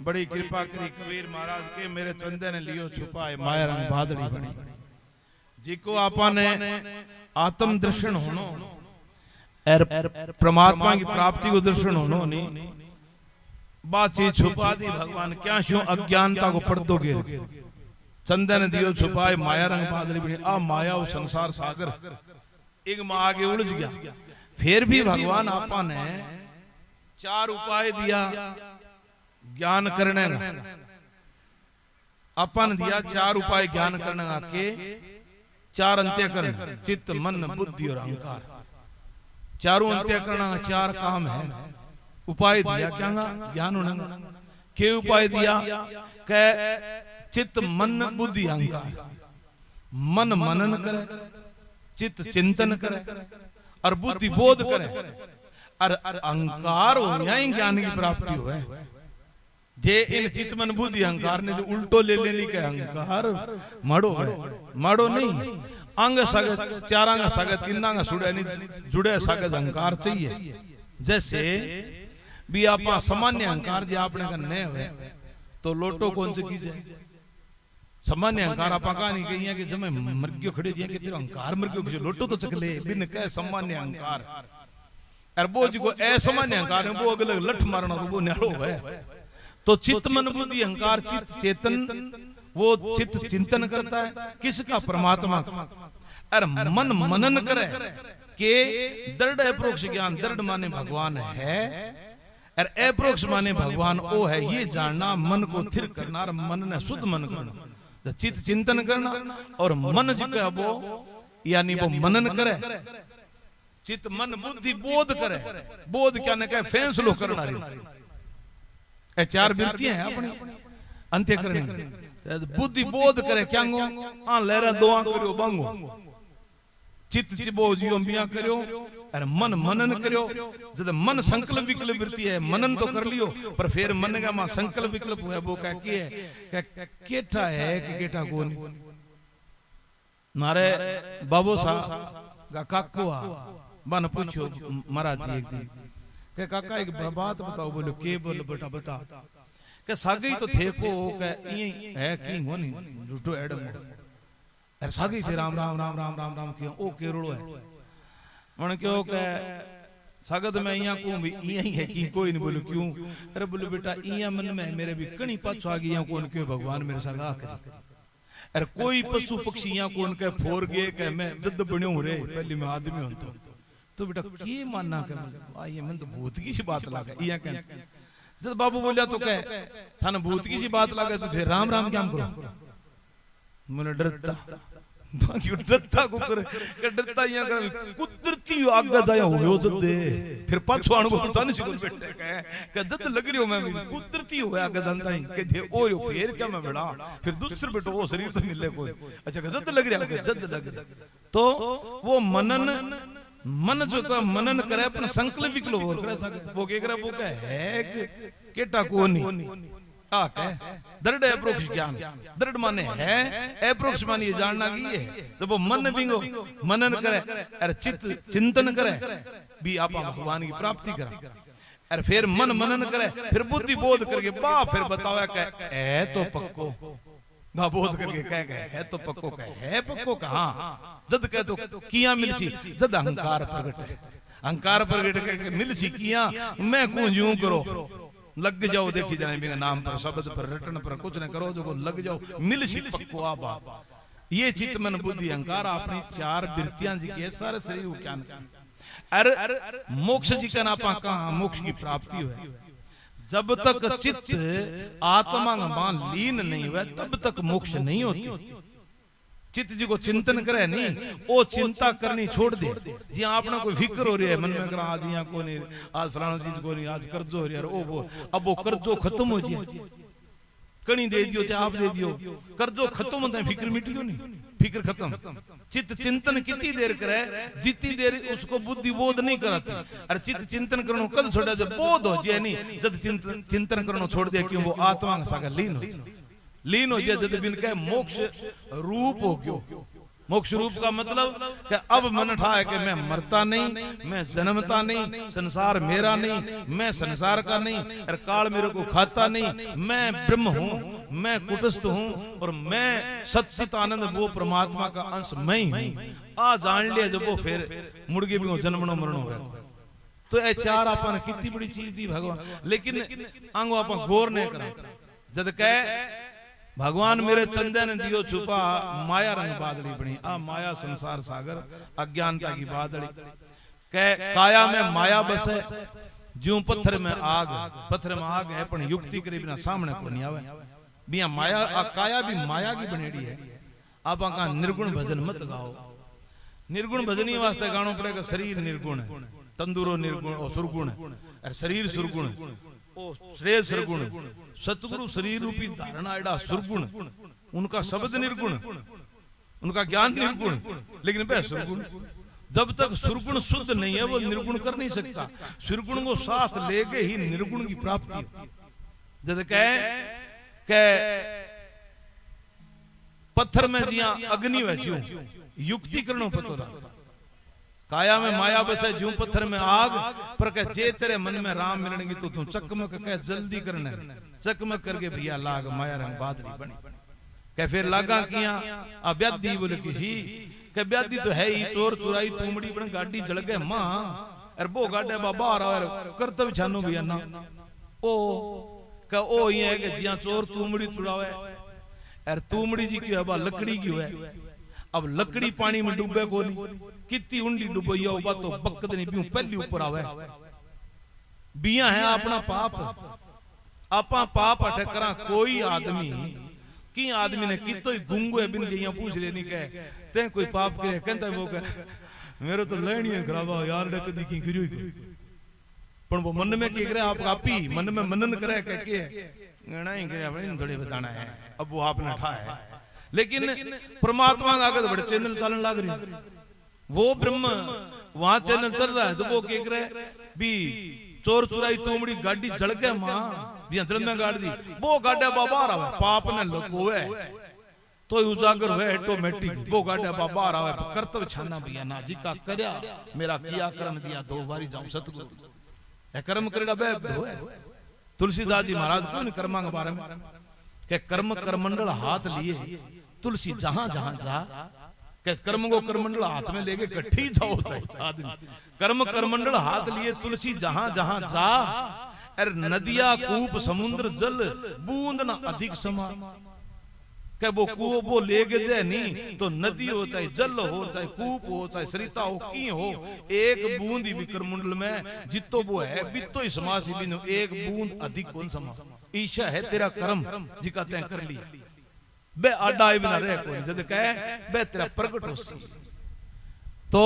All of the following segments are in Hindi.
बड़ी कृपा करी कबीर महाराज के मेरे चंदे ने लियो छुपाए माया रंग बादली बनी जिको आपा ने आत्म दर्शन होनो परमात्मा की प्राप्ति को दर्शन होनो नहीं बात चीज छुपा दी भगवान क्या शो अज्ञानता को पर्दो घेर चंदन दियो छुपाए माया रंग बादली बनी आ माया वो संसार सागर एक माँ आगे उलझ गया। फिर भी भगवान आपा ने 4 उपाय दिया ज्ञान करने का। अपन दिया 4 उपाय ज्ञान करने का के 4 अंत्यकरण चित्त मन बुद्धि और अहंकार। चारों अंत्यकरण का 4 काम है। उपाय दिया क्या ज्ञान होने के उपाय दिया के चित्त मन बुद्धि अहंकार। मन मनन करे, चित्त चिंतन करे और बुद्धि बोध करे और अहंकार हो यही ज्ञान की प्राप्ति हो है। जे इन चित्त मन बुद्धि अहंकार ने जो उल्टो ले लेने के अहंकार मड़ो है मड़ो नहीं अंग सगत 4 अंग सगत 3 अंग जुड़े सगत अहंकार चाहिए। जैसे भी आप सामान्य अहंकार जो आपने का न हुए तो लोटो कौन से कीजिए सामान्य अहंकार आप कहा नहीं कही कि जब मर्ग्यो खड़े दिए कि तेरा अहंकार मर्ग्यो लोटो तो चकले बिन कह सामान्य अहंकार और वो जी को असामान्य अहंकार है वो अगले लठ मारना वो न्यारो है। तो चित्त मन बुद्धि अहंकार चित्त चेतन वो चित्त चिंतन करता है किसका परमात्मा और मन मनन करे के दृढ़ अप्रोक्ष ज्ञान दृढ़ माने भगवान है और अप्रोक्ष माने भगवान ओ है ये जानना मन को स्थिर करना और मन ने शुद्ध मन करना चित्त चिंतन करना और मन जो वो यानी वो मनन करे चित्त मन बुद्धि बोध करे बोध क्या ने कहे फैसलो करना ए 4 वृत्तियां हैं अपनी अंत्यकरण बुद्धि बोध करे क्या आ लहरा दुआ करियो बांगो चित्त चिबो जियो बिया करियो और मन मनन करियो जब मन संकल्प विकल्प वृत्ति है मनन तो कर लियो पर फिर मन का मां संकल्प विकल्प है वो कह के केठा है कि केठा कोनी मारे बाबू साहब का काको बन पूछो महाराज जी एक दिन के काका एक बात बताओ बोलो के बोल बेटा बता के सागे तो थे को के ई है की होनी लुटो एडम अरे सागे थे राम राम राम राम राम राम क्यों ओ केरलो है मन क्यों के सागत में इया को भी इया ही है कि कोई नहीं बोलो क्यों अरे बोलो बेटा इया मन में मेरे भी कणी पाछो आ गया कौन के भगवान मेरे संग आ करे अरे कोई पशु पक्षी इया कौन के फोर गए के मैं जद बण्यो रे पहले मैं आदमी हूं तो बेटा की मानना कर आ ये मन तो भूत की सी बात लागे इया कह जब बाबू बोलिया तो कह थाने भूत की सी बात लागे तो थे राम राम क्या करो मन डरता बाकी डरता को कर डरता या कर कुदरती आगे जाया होयो जदे फिर पाछो आण को तन से बोल बैठे कह जद लग रही हो मैं कुदरती हो आगे जानता ही के दे ओ फिर क्या मैं बड़ा फिर दूसरे बेटो वो शरीर तो मिले कोई अच्छा जद लग रहा है जद लग रहा तो वो मनन मन जो का मनन करे अपना संकल्प विकल्प और करे सके वो के करे वो कह है केटा को नहीं आ कह दृढ़ अप्रोक्ष ज्ञान दृढ़ माने है अप्रोक्ष माने ये जानना की है तो वो मन बिंगो मनन करे अरे चित्त चिंतन करे भी आप भगवान की प्राप्ति करे अरे फिर मन मनन करे फिर बुद्धि बोध करके बा फिर बताओ कह है तो पक्को बा बोध करके कह है तो पक्को कह है पक्को कहा जद कह तो किया मिलसी जद अहंकार प्रकट है अहंकार प्रकट के मिलसी किया मैं को यूं करो लग जाओ देखी जाने मेरे नाम पर शब्द पर रटन पर कुछ न करो जो लग जाओ मिलसी पक्को आ बात ये चित्त मन बुद्धि अहंकार अपनी 4 वृत्तियां जी के सारे शरीर को ज्ञान अरे मोक्ष जी का नापा कहां मोक्ष की प्राप्ति है जब तक चित्त आत्मा में लीन नहीं हुआ तब तक मोक्ष नहीं होती। चित्त जी को चिंतन करे नहीं वो चिंता करनी छोड़ दे जी आपने कोई फिक्र हो रही है मन में करा आज यहाँ को नहीं आज फलाना चीज को नहीं आज कर्जो हो रही है ओ वो अब वो कर्जो खत्म हो जाए कणी दे दियो चाहे आप दे दियो कर्जो खत्म होता है फिक्र मिटियो नहीं फिक्र खत्म चित्त चिंतन कितनी देर करे जितनी देर उसको बुद्धि बोध नहीं कराती अरे चित्त चिंतन करनो कद छोड़ा जब बोध हो जाए नहीं जब चिंतन करनो छोड़ दिया क्यों वो आत्मा का सागर लीन हो जाए जब बिन कहे मोक्ष रूप हो गयो मोक्ष रूप का मतलब कि अब मन ठा है कि मैं मरता नहीं, मैं जन्मता नहीं, संसार मेरा नहीं, मैं संसार का नहीं, और काल मेरे को खाता नहीं, मैं ब्रह्म हूं, मैं कुटस्थ हूं, और मैं सच्चित आनंद वो परमात्मा का अंश मैं ही हूं। आ जान लिया जब वो फिर मुड़गे भी जन्मनो मरणो है। तो ये चार अपन कितनी बड़ी चीज दी भगवान, लेकिन आंगो अपन गौर नहीं करा। जद कह भगवान मेरे चंदे ने दियो छुपा, माया रंग बादली बनी। आ माया संसार सागर अज्ञानता की बादली। कह काया में माया बसे, ज्यों पत्थर में आग। पत्थर में आग है पण युक्ति करे बिना सामने को नहीं आवे। बिया माया आ काया भी माया की बनेड़ी है। आप का निर्गुण भजन मत गाओ। निर्गुण भजनी वास्ते गानो पड़ेगा। शरीर निर्गुण है, तंदुरो निर्गुण और सुरगुण है, और शरीर सुरगुण, ओ श्रेय सुरगुण। सतगुरु शरीर रूपी धारणा एडा सुरगुण, उनका शब्द निर्गुण, उनका ज्ञान निर्गुण, लेकिन वह सुरगुण। जब तक सुरगुण शुद्ध नहीं है वो निर्गुण कर नहीं सकता। सुरगुण को साथ लेके ही निर्गुण की प्राप्ति। जब कह पत्थर में जिया अग्नि वह युक्ति करनो पतो रहा। काया में माया बसे ज्यों पत्थर में आग, पर कह जे तेरे मन में राम मिलनेगी तो तू चकमक कह जल्दी करने। चकमक करके भैया लाग माया रंग बादली बनी। कह फिर लागा किया अब्यादी बोले किसी कह ब्यादी तो है ही, चोर चुराई तूमड़ी बन गाड़ी जल गए मां, अरे वो गाड़े बाबा कर्तव्य छानो भैया ना ओ कह ओ ये है कि जिया चोर तूमड़ी चुरावे, अरे तूमड़ी जी की है लकड़ी की है। अब लकड़ी पानी में डूबे को नहीं, कितनी ऊंडी डूबैया होगा तो बकद नहीं बियू पहली ऊपर आवे। बिया है अपना पाप, आपा पाप अठ करा। कोई आदमी की आदमी ने कितो ही गुंगो बिन जइया पूछ लेनी कह ते कोई पाप करे, कहता वो कह मेरे तो लेनी है खराबा यार ने कदी की करियो पण वो मन में की करे आप आपी मन में मनन करे कह के गणा ही करे अपने थोड़े बताना है। अब वो आपने ठा है, लेकिन परमात्मा का आगे बड़े चैनल चलन लग रही। वो ब्रह्म वहां चैनल चल रहा है तो वो कह रहे भी चोर चुराई तोमड़ी गाड़ी जड़ गए मां भी जड़ में गाड़ दी। वो गाड़ा बाबा रहा पाप ने लकोवे तो उजागर हुए ऑटोमेटिक। वो गाड़ा बाबा रहा कर्तव्य छाना भैया ना जी का करया मेरा किया कर्म दिया 2 बारी जाऊं सतगुरु ए कर्म करेड़ा बे तुलसीदास जी महाराज क्यों नहीं कर्मा के बारे में के कर्म करमंडल हाथ लिए तुलसी जहां जहां जा के कर्म को करमंडल हाथ में लेके कट्ठी जाओ चाहिए आदमी। कर्म करमंडल हाथ लिए तुलसी जहां जहां जा, अरे नदिया कूप समुद्र जल बूंद ना अधिक समा। के वो कुओं वो लेके जाए नहीं तो नदी हो चाहे जल हो चाहे कूप हो चाहे सरिता हो की हो, एक बूंद ही विक्रमंडल में जितो वो है बितो ही समासी बिनो एक बूंद अधिक कौन समा। ईशा है तेरा कर्म जिका तय कर लिया बे आडा बिना रह कोई। जब कहे बे तेरा प्रकट हो तो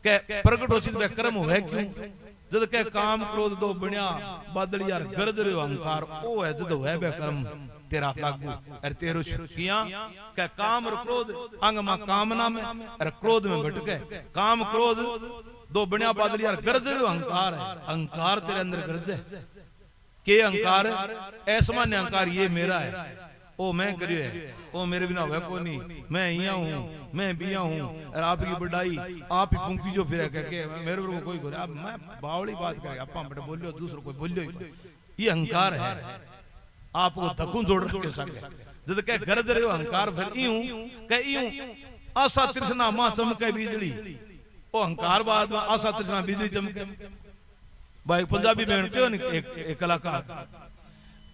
कह प्रकट हो बे कर्म है क्यों। जब कह काम क्रोध दो बनिया बादल यार गरज रे अहंकार ओ है जद है बे कर्म तेरा लागू। अरे तेरो किया कह काम और क्रोध अंग मा कामना में अरे क्रोध में भटके काम क्रोध दो बनिया बादल यार गरज रे अहंकार है। अहंकार तेरे अंदर गरजे के अहंकार ऐसमान्य अहंकार ये मेरा है ओ मैं करियो है ओ मेरे बिना हुआ को नहीं मैं यहाँ हूँ मैं बिया हूँ और आपकी बढ़ाई आप ही फूंकी जो फिर कह के मेरे को कोई बोले अब मैं बावड़ी बात करे आप बड़े बोलियो दूसरों कोई बोलियो ये अहंकार है आपको धकुन जोड़ रखे सके। जब कह गरज रहे हो अहंकार फिर यूं कह यूं आशा तृष्णा मां चमके बिजली ओ अहंकार बाद में आशा तृष्णा बिजली चमके। भाई पंजाबी में क्यों नहीं एक कलाकार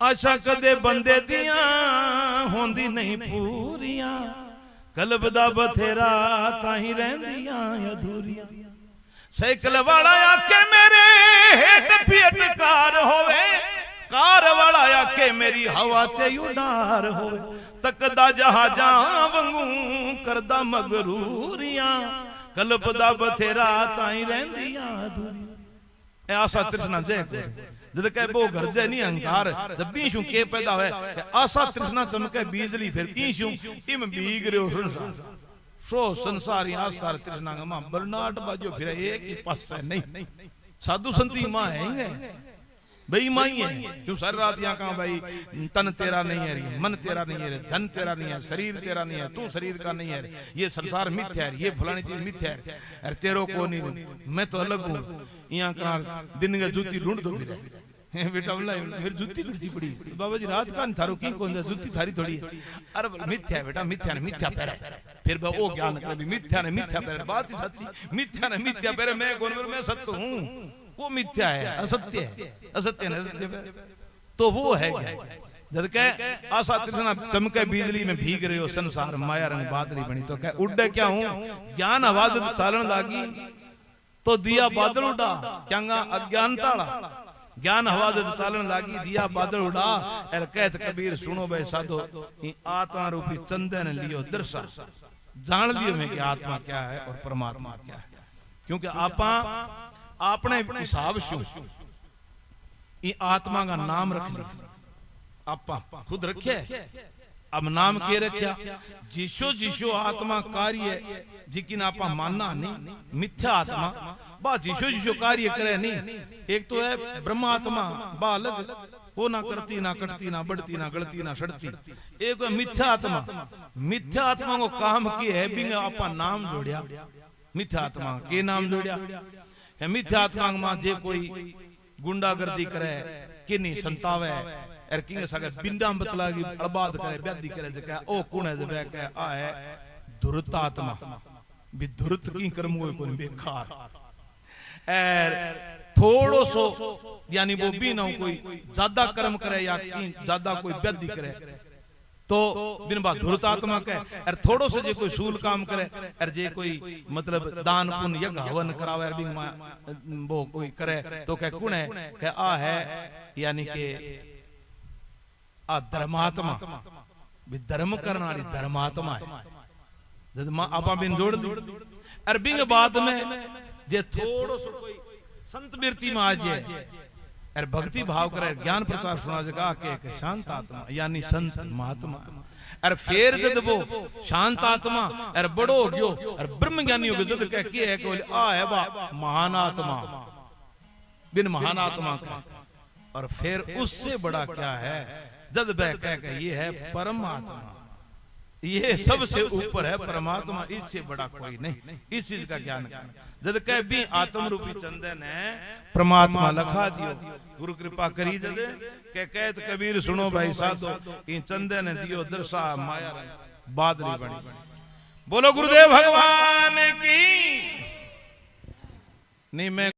आशा कदे बंदे दिया होंदी नहीं पूरियां कल्ब दा बथेरा ताही रहंदियां अधूरियां। साइकिल वाला आके मेरे हेठ पीट कार होवे कार वाला आके मेरी हवा च उडार होवे तकदा जहाजां वांगू करदा मगरूरियां कल्ब दा बथेरा ताही रहंदियां अधूरियां। आशा तृष्णा जय जब कह वो गरजे नहीं अहंकार जब बीशू के पैदा है आशा तृष्णा चमके बिजली फिर बीशू इम बीग रे संसार सो संसारी आशा तृष्णा का मां बरनाट बाजो फिर एक ही पास है नहीं साधु संती मां है बेईमानी है। क्यों सारी रात यहाँ कहा भाई तन तेरा नहीं है, मन तेरा नहीं है, धन तेरा नहीं है, शरीर तेरा नहीं है, तू शरीर का नहीं है, ये संसार मिथ्या है, ये फलानी चीज मिथ्या है, अरे तेरो को नहीं, मैं तो अलग हूँ। यहाँ कहा दिन का जूती ढूंढ दो बेटा, बोला मेरी जूती खर्ची पड़ी बाबा जी रात का थारो की कौन सा जूती थारी थोड़ी है। अरे मिथ्या है बेटा, मिथ्या ने मिथ्या पैर है। फिर वो ज्ञान कर मिथ्या ने मिथ्या पैर, बात ही सच्ची, मिथ्या ने मिथ्या पैर, मैं कौन, मैं सत्य हूँ, वो मिथ्या है, असत्य है, असत्य है, असत्य पैर तो वो है क्या। जब कह आशा तृष्णा चमके बिजली में भीग रहे हो, संसार माया रंग बादली बनी, तो कह उड्डे क्या हूँ, ज्ञान आवाज चालन लागी तो दिया बादल उड़ा, क्या अज्ञानता ज्ञान आवाज चालन लागी दिया बादल उड़ा। और कहत कबीर सुनो भाई साधो, आत्मा रूपी चंदन लियो दर्शा, जान लियो मैं कि आत्मा क्या है और परमात्मा क्या है। क्योंकि आपा आपने हिसाब से आत्मा का नाम रख लिया, आपा खुद रखे। अब नाम के रखा जीशो जीशो आत्मा कार्य, जिकिन आपा मानना नहीं मिथ्या आत्मा बा जीशो जीशो कार्य करे नहीं। एक तो है ब्रह्मात्मा बा अलग, वो ना करती ना कटती ना बढ़ती ना गलती ना सड़ती। एक है मिथ्या आत्मा, मिथ्या आत्मा को काम की है बिंग आपा नाम जोड़िया, मिथ्या आत्मा के नाम जोड़िया है। मिथ्या आत्मा में जे कोई गुंडागर्दी करे कि नहीं संतावे और किंग सगे बिंदा बतला की अड़बाद करे ब्यादी करे जका ओ कौन है जब कहे आ है धुरत आत्मा भी धुरत की कर्म को बेकार और थोड़ो सो यानी वो भी ना कोई ज्यादा कर्म करे या ज्यादा कोई ब्यादी करे तो बिन बात धुरत आत्मा कहे। और थोड़ो से जे कोई सूल काम करे और जे कोई मतलब दान पुण्य यज्ञ हवन करावे और बिन वो कोई करे तो कह कौन है, कह आ है यानी के आ धर्मात्मा भी धर्म करने वाली धर्मात्मा है। जब आपा बिन जोड़ दी और बिंग बाद में जे थोड़ो सो कोई संत बिरती में आज है और भक्ति भाव करे ज्ञान प्रचार सुना जगह के शांत आत्मा यानी संत महात्मा। और फिर जब वो शांत आत्मा और बड़ो हो गयो और ब्रह्म ज्ञानी हो गयो जब कह के है कि आ है बा महान आत्मा बिन महान आत्मा का। और फिर उससे बड़ा क्या है जब वह कह ये है परमात्मा, ये सबसे ऊपर है परमात्मा, इससे बड़ा कोई नहीं। इस चीज का ज्ञान करना जद कह भी आत्म रूपी चंदन है परमात्मा लखा दियो, गुरु कृपा करी जद कह कहत कबीर सुनो भाई साधो, इन चंदन दियो दर्शा माया बादली बनी। बोलो गुरुदेव भगवान की। नहीं मैं